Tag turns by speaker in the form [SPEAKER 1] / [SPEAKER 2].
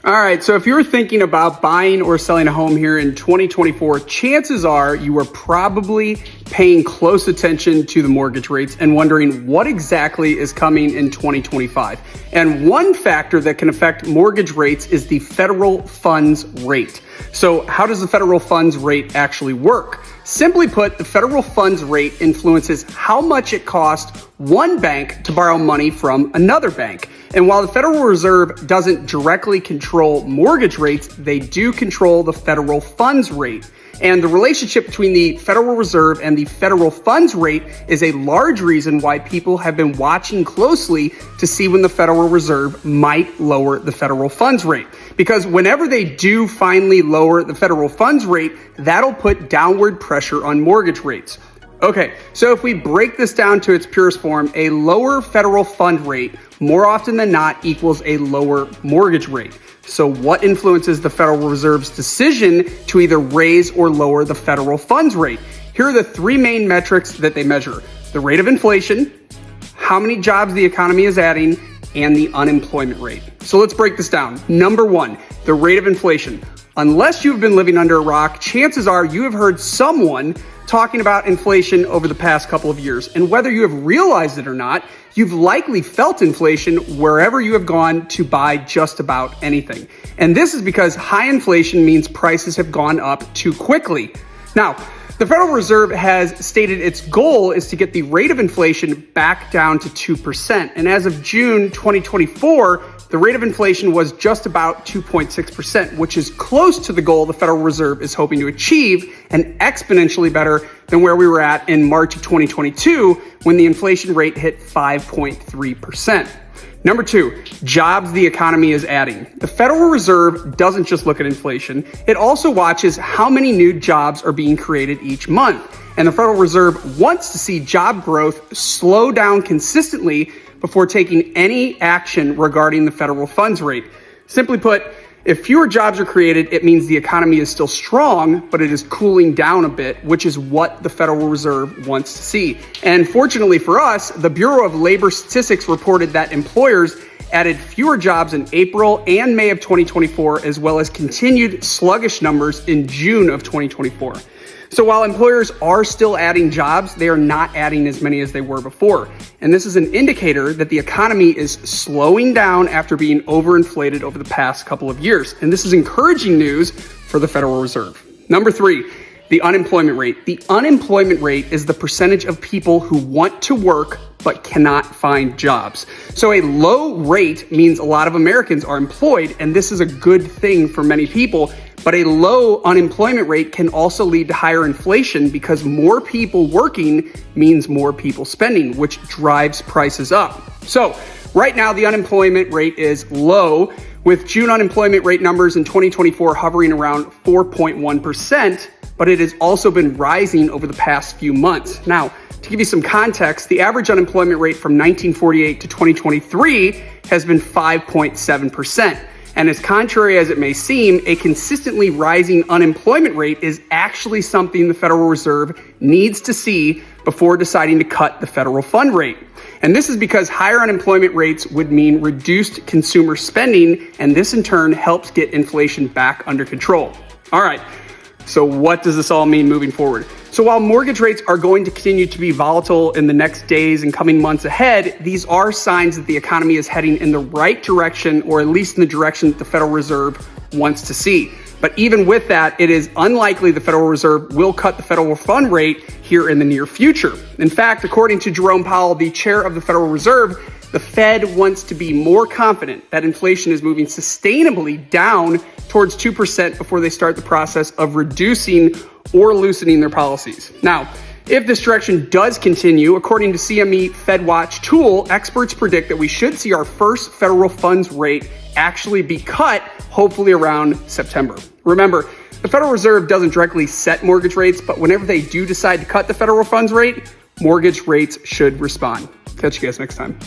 [SPEAKER 1] All right, so if you're thinking about buying or selling a home here in 2024, chances are you are probably paying close attention to the mortgage rates and wondering what exactly is coming in 2025. And one factor that can affect mortgage rates is the federal funds rate. So how does the federal funds rate actually work? Simply put, the federal funds rate influences how much it costs one bank to borrow money from another bank. And while the Federal Reserve doesn't directly control mortgage rates, they do control the federal funds rate. And the relationship between the Federal Reserve and the federal funds rate is a large reason why people have been watching closely to see when the Federal Reserve might lower the federal funds rate. Because whenever they do finally lower the federal funds rate, that'll put downward pressure on mortgage rates. Okay, so if we break this down to its purest form, a lower federal fund rate more often than not equals a lower mortgage rate. So what influences the Federal Reserve's decision to either raise or lower the federal funds rate? Here are the three main metrics that they measure: the rate of inflation, how many jobs the economy is adding, and the unemployment rate. So let's break this down. Number one, the rate of inflation. Unless you've been living under a rock, chances are you have heard someone talking about inflation over the past couple of years. And whether you have realized it or not, you've likely felt inflation wherever you have gone to buy just about anything. And this is because high inflation means prices have gone up too quickly. Now, the Federal Reserve has stated its goal is to get the rate of inflation back down to 2%. And as of June 2024, the rate of inflation was just about 2.6%, which is close to the goal the Federal Reserve is hoping to achieve, and exponentially better than where we were at in March of 2022 when the inflation rate hit 5.3%. Number two, jobs the economy is adding. The Federal Reserve doesn't just look at inflation, it also watches how many new jobs are being created each month. And the Federal Reserve wants to see job growth slow down consistently before taking any action regarding the federal funds rate. Simply put, if fewer jobs are created, it means the economy is still strong, but it is cooling down a bit, which is what the Federal Reserve wants to see. And fortunately for us, the Bureau of Labor Statistics reported that employers added fewer jobs in April and May of 2024, as well as continued sluggish numbers in June of 2024. So while employers are still adding jobs, they are not adding as many as they were before. And this is an indicator that the economy is slowing down after being overinflated over the past couple of years. And this is encouraging news for the Federal Reserve. Number three, the unemployment rate. The unemployment rate is the percentage of people who want to work but cannot find jobs. So a low rate means a lot of Americans are employed, and this is a good thing for many people. But a low unemployment rate can also lead to higher inflation because more people working means more people spending, which drives prices up. So right now, the unemployment rate is low, with June unemployment rate numbers in 2024 hovering around 4.1%, but it has also been rising over the past few months. Now, to give you some context, the average unemployment rate from 1948 to 2023 has been 5.7%. And as contrary as it may seem, a consistently rising unemployment rate is actually something the Federal Reserve needs to see before deciding to cut the federal fund rate. And this is because higher unemployment rates would mean reduced consumer spending, and this in turn helps get inflation back under control. All right, so what does this all mean moving forward? So while mortgage rates are going to continue to be volatile in the next days and coming months ahead, these are signs that the economy is heading in the right direction, or at least in the direction that the Federal Reserve wants to see. But even with that, it is unlikely the Federal Reserve will cut the federal fund rate here in the near future. In fact, according to Jerome Powell, the chair of the Federal Reserve, the Fed wants to be more confident that inflation is moving sustainably down towards 2% before they start the process of reducing or loosening their policies. Now, if this direction does continue, according to CME FedWatch tool, experts predict that we should see our first federal funds rate actually be cut, hopefully around September. Remember, the Federal Reserve doesn't directly set mortgage rates, but whenever they do decide to cut the federal funds rate, mortgage rates should respond. Catch you guys next time.